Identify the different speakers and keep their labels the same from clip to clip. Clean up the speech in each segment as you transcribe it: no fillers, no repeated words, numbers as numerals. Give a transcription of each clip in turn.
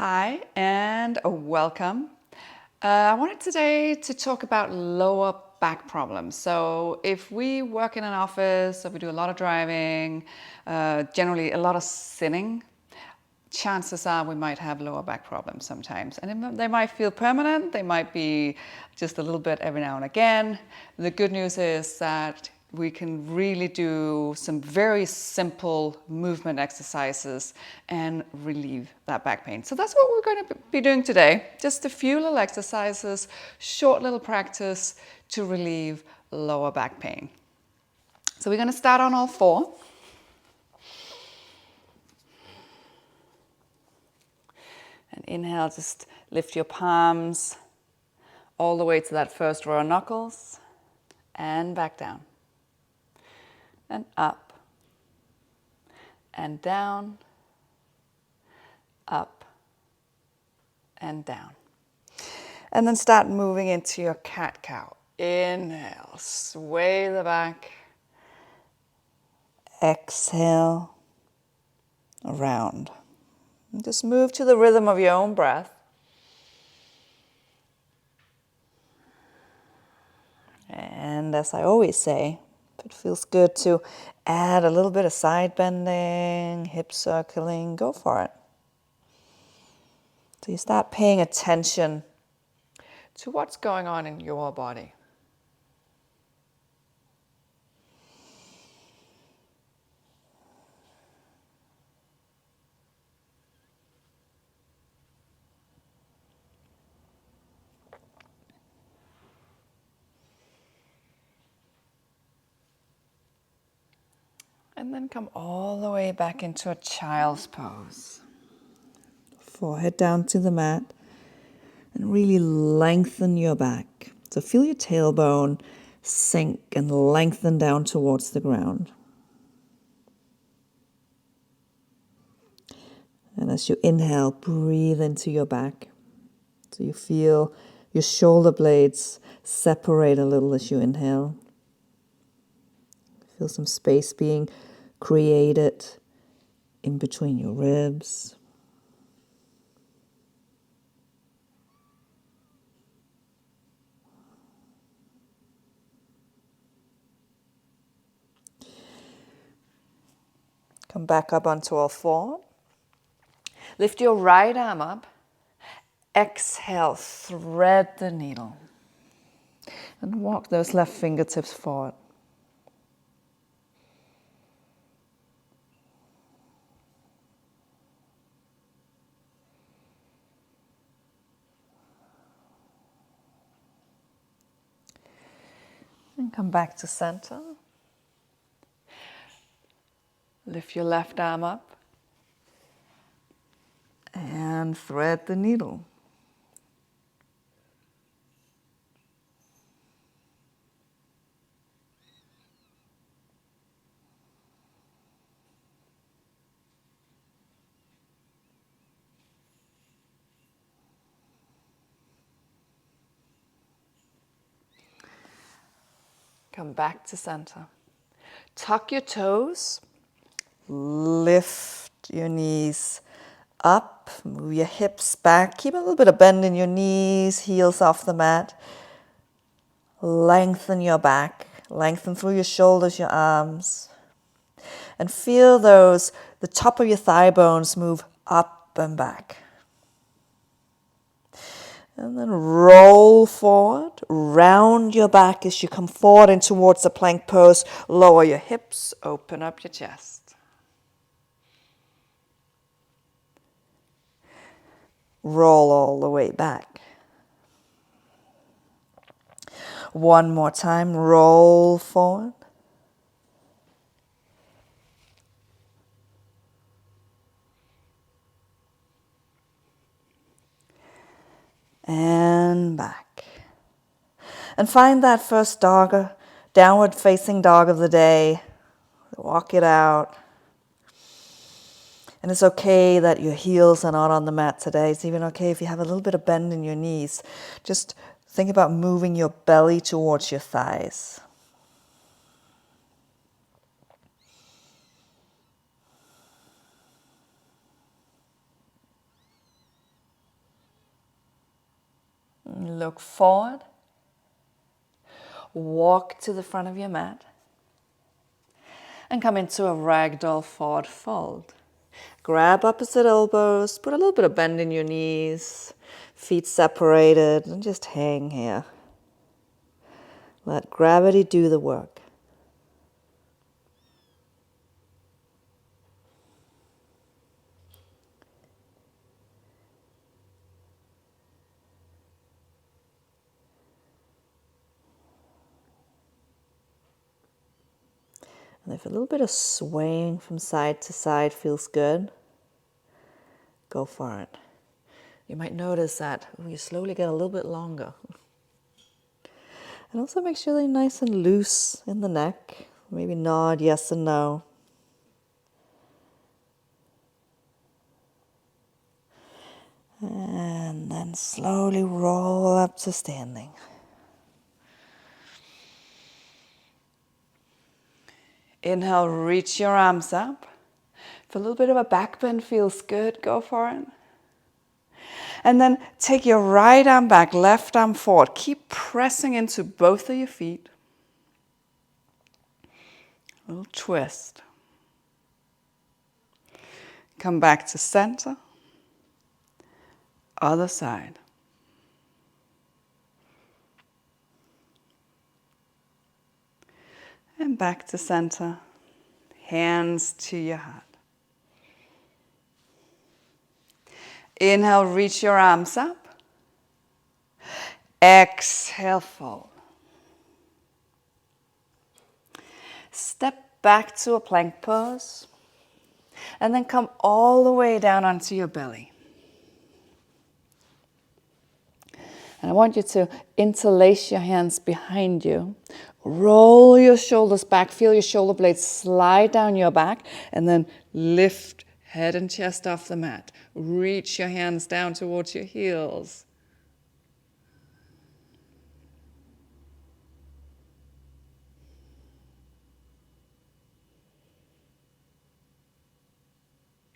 Speaker 1: Hi and welcome. I wanted today to talk about lower back problems. So if we work in an office, or we do a lot of driving, generally a lot of sitting, chances are we might have lower back problems sometimes. And they might feel permanent, they might be just a little bit every now and again. The good news is that we can really do some very simple movement exercises and relieve that back pain. So that's what we're going to be doing today. Just a few little exercises, short little practice to relieve lower back pain. So we're going to start on all four. And inhale, just lift your palms all the way to that first row of knuckles and back down. And up and down, up and down. And then start moving into your cat-cow. Inhale, sway the back. Exhale, around. And just move to the rhythm of your own breath. And as I always say, if it feels good to add a little bit of side bending, hip circling, go for it. So you start paying attention to what's going on in your body. And then come all the way back into a child's pose. Forehead down to the mat. And really lengthen your back. So feel your tailbone sink and lengthen down towards the ground. And as you inhale, breathe into your back. So you feel your shoulder blades separate a little as you inhale. Feel some space being created in between your ribs. Come back up onto all four. Lift your right arm up. Exhale, thread the needle. And walk those left fingertips forward. And come back to center. Lift your left arm up. And thread the needle. Come back to center. Tuck your toes. Lift your knees up. Move your hips back. Keep a little bit of bend in your knees, heels off the mat. Lengthen your back. Lengthen through your shoulders, your arms. And feel the top of your thigh bones move up and back. And then roll forward, round your back as you come forward and towards the plank pose. Lower your hips, open up your chest. Roll all the way back. One more time, roll forward. And back. And find that first downward facing dog of the day. Walk it out. And it's okay that your heels are not on the mat today. It's even okay if you have a little bit of bend in your knees. Just think about moving your belly towards your thighs. and look forward. Walk to the front of your mat and come into a ragdoll forward fold. Grab opposite elbows, put a little bit of bend in your knees, feet separated, and just hang here. Let gravity do the work. And if a little bit of swaying from side to side feels good, go for it. You might notice that you slowly get a little bit longer. And also make sure they're nice and loose in the neck. Maybe nod yes and no. And then slowly roll up to standing. Inhale, reach your arms up. If a little bit of a back bend feels good, go for it. And then take your right arm back, left arm forward. Keep pressing into both of your feet. A little twist. Come back to center. Other side. And back to center. Hands to your heart. Inhale, reach your arms up. Exhale, fold. Step back to a plank pose. And then come all the way down onto your belly. And I want you to interlace your hands behind you. Roll your shoulders back. Feel your shoulder blades slide down your back. And then lift head and chest off the mat. Reach your hands down towards your heels.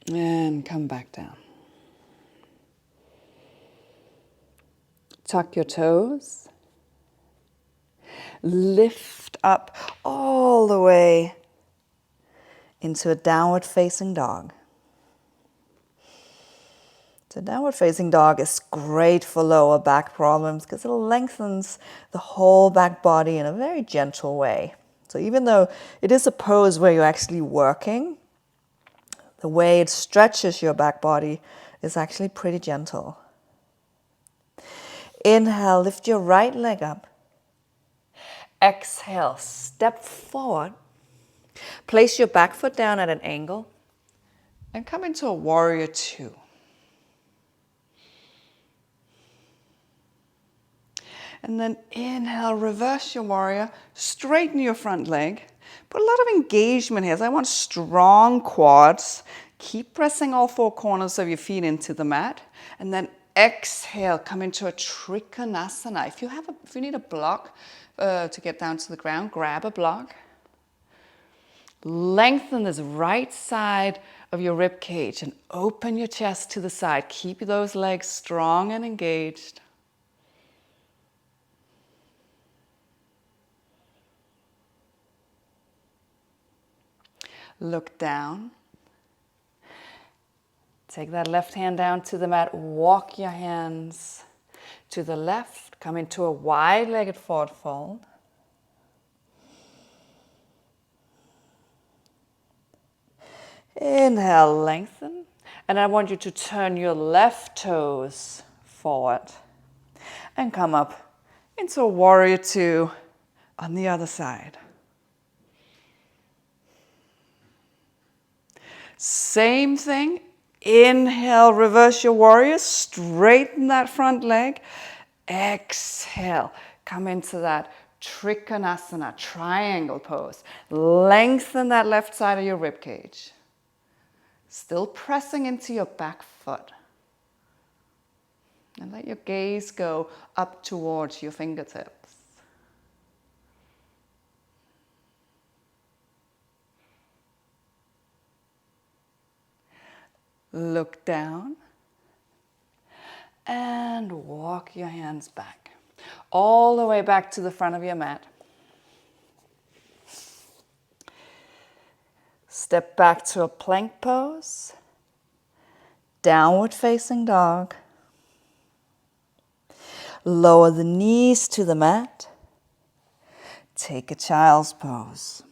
Speaker 1: And come back down. Tuck your toes. Lift up all the way into a downward facing dog. So downward facing dog is great for lower back problems because it lengthens the whole back body in a very gentle way. So even though it is a pose where you're actually working, the way it stretches your back body is actually pretty gentle. Inhale, lift your right leg up. Exhale, step forward. Place your back foot down at an angle and come into a warrior two. And then inhale, reverse your warrior, straighten your front leg. Put a lot of engagement here. So I want strong quads. Keep pressing all four corners of your feet into the mat. And then exhale, come into a Trikonasana. If you need a block to get down to the ground, grab a block. Lengthen this right side of your rib cage and open your chest to the side. Keep those legs strong and engaged. Look down. Take that left hand down to the mat. Walk your hands to the left. Come into a wide-legged forward fold. Inhale, lengthen. And I want you to turn your left toes forward and come up into a warrior two on the other side. Same thing. Inhale, reverse your warrior. Straighten that front leg. Exhale, come into that Trikonasana, triangle pose. Lengthen that left side of your rib cage. Still pressing into your back foot. And let your gaze go up towards your fingertips. Look down and walk your hands back. all the way back to the front of your mat. Step back to a plank pose. Downward facing dog. Lower the knees to the mat. Take a child's pose.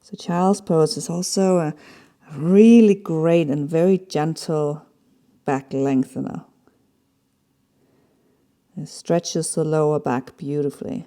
Speaker 1: So child's pose is also a really great and very gentle back lengthener. It stretches the lower back beautifully.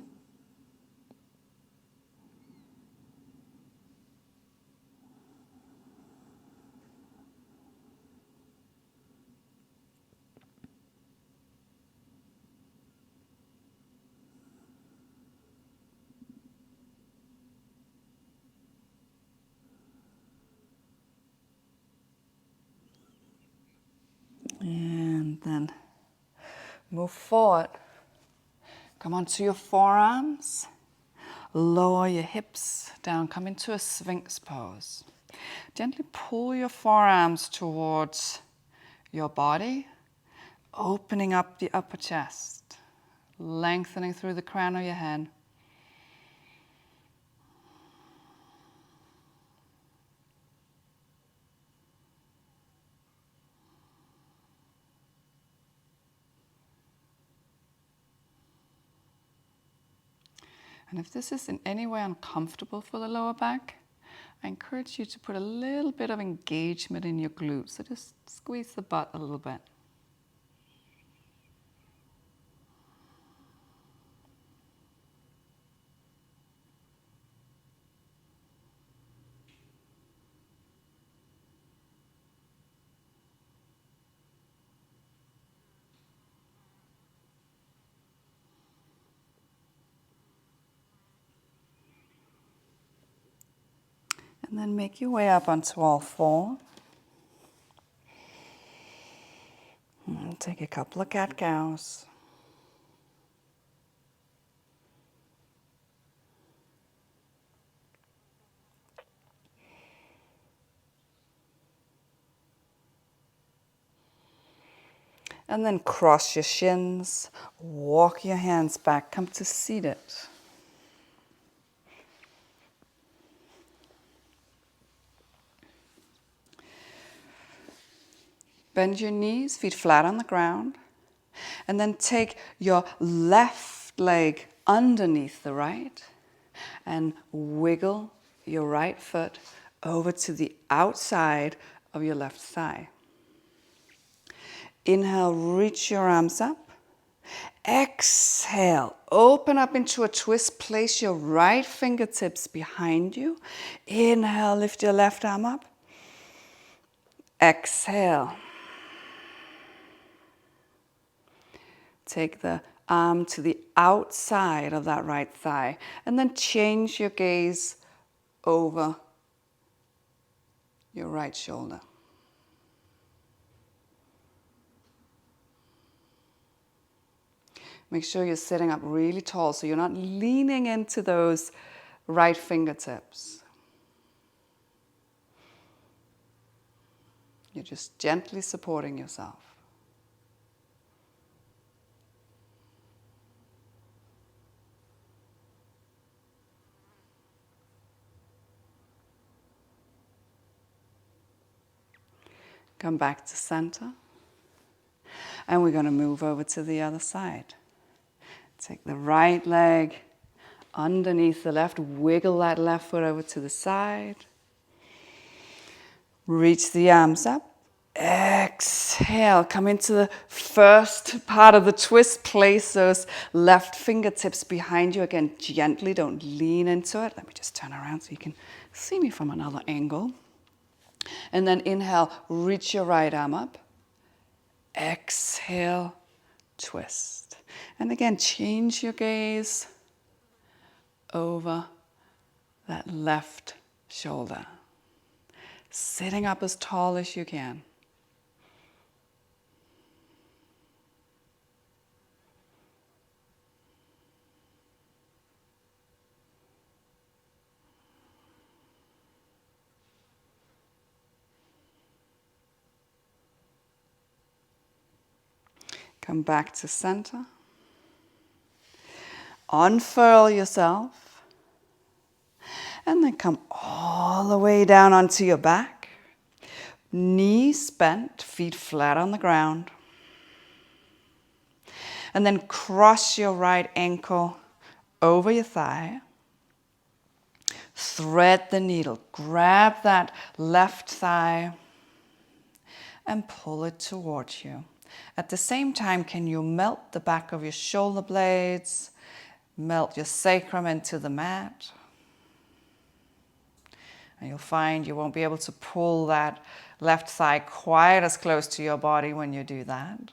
Speaker 1: And then move forward. Come onto your forearms. Lower your hips down. Come into a Sphinx pose. Gently pull your forearms towards your body, opening up the upper chest, lengthening through the crown of your head. And if this is in any way uncomfortable for the lower back, I encourage you to put a little bit of engagement in your glutes. So just squeeze the butt a little bit. And then make your way up onto all four. And take a couple of cat-cows. And then cross your shins, walk your hands back, come to seated. Bend your knees, feet flat on the ground. And then take your left leg underneath the right and wiggle your right foot over to the outside of your left thigh. Inhale, reach your arms up. Exhale, open up into a twist. Place your right fingertips behind you. Inhale, lift your left arm up. Exhale. Take the arm to the outside of that right thigh and then change your gaze over your right shoulder. Make sure you're sitting up really tall so you're not leaning into those right fingertips. You're just gently supporting yourself. Come back to center. And we're going to move over to the other side. Take the right leg underneath the left. Wiggle that left foot over to the side. Reach the arms up. Exhale. Come into the first part of the twist. Place those left fingertips behind you. Again, gently. Don't lean into it. Let me just turn around so you can see me from another angle. And then inhale, reach your right arm up. Exhale, twist. And again, change your gaze over that left shoulder. Sitting up as tall as you can. Come back to center. Unfurl yourself. And then come all the way down onto your back. Knees bent, feet flat on the ground. And then cross your right ankle over your thigh. Thread the needle. Grab that left thigh and pull it towards you. At the same time, can you melt the back of your shoulder blades? Melt your sacrum into the mat. And you'll find you won't be able to pull that left thigh quite as close to your body when you do that.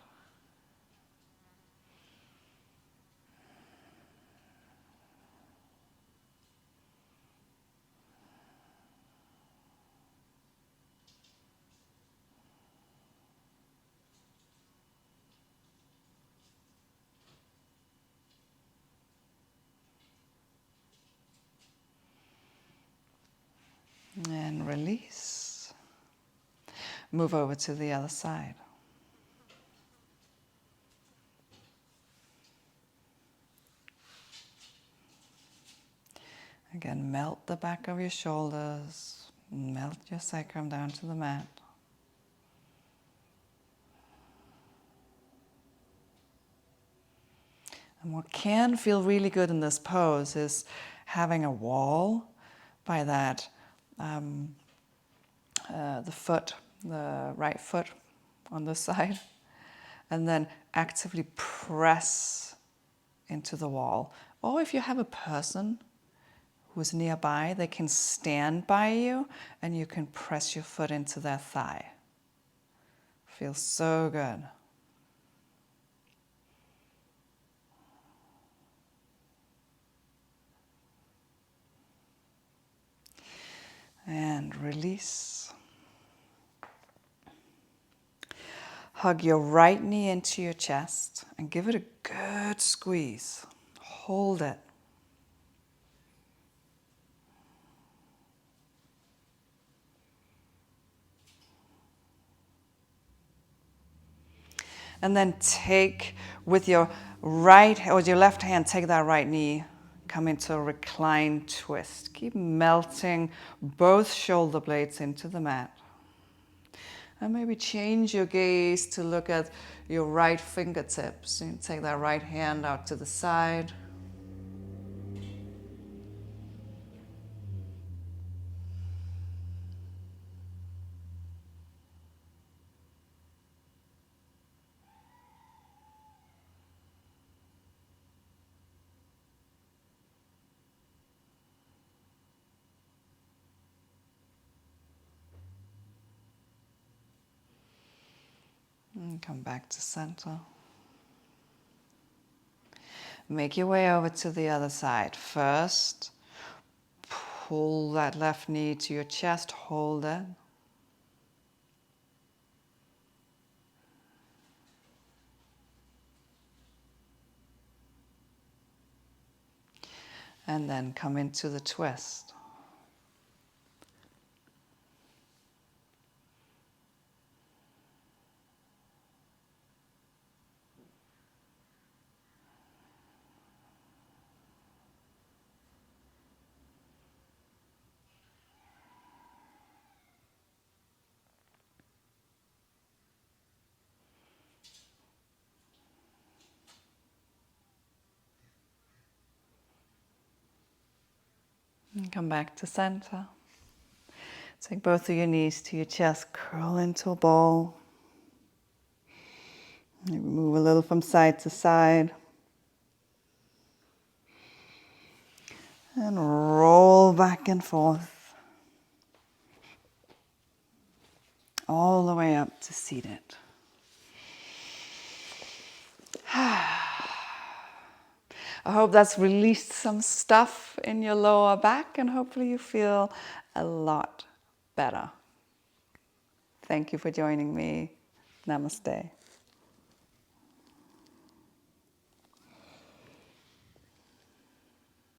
Speaker 1: And release. Move over to the other side. Again, melt the back of your shoulders. Melt your sacrum down to the mat. And what can feel really good in this pose is having a wall by that the foot, the right foot on this side, and then actively press into the wall. Or if you have a person who's nearby, they can stand by you and you can press your foot into their thigh. Feels so good. And release. Hug your right knee into your chest and give it a good squeeze. Hold it. And then take with your right or your left hand, take that right knee, come into a reclined twist. Keep melting both shoulder blades into the mat. And maybe change your gaze to look at your right fingertips. And take that right hand out to the side. And come back to center. Make your way over to the other side. First, pull that left knee to your chest, hold it. And then come into the twist. And come back to center. Take both of your knees to your chest, curl into a ball. Maybe move a little from side to side. And roll back and forth. All the way up to seated. I hope that's released some stuff in your lower back and hopefully you feel a lot better. Thank you for joining me. Namaste.